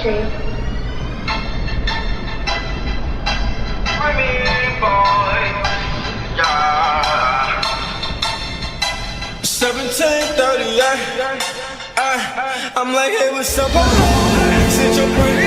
country. Boy, yeah. 1738. I'm like, hey, what's up? Since you're pretty.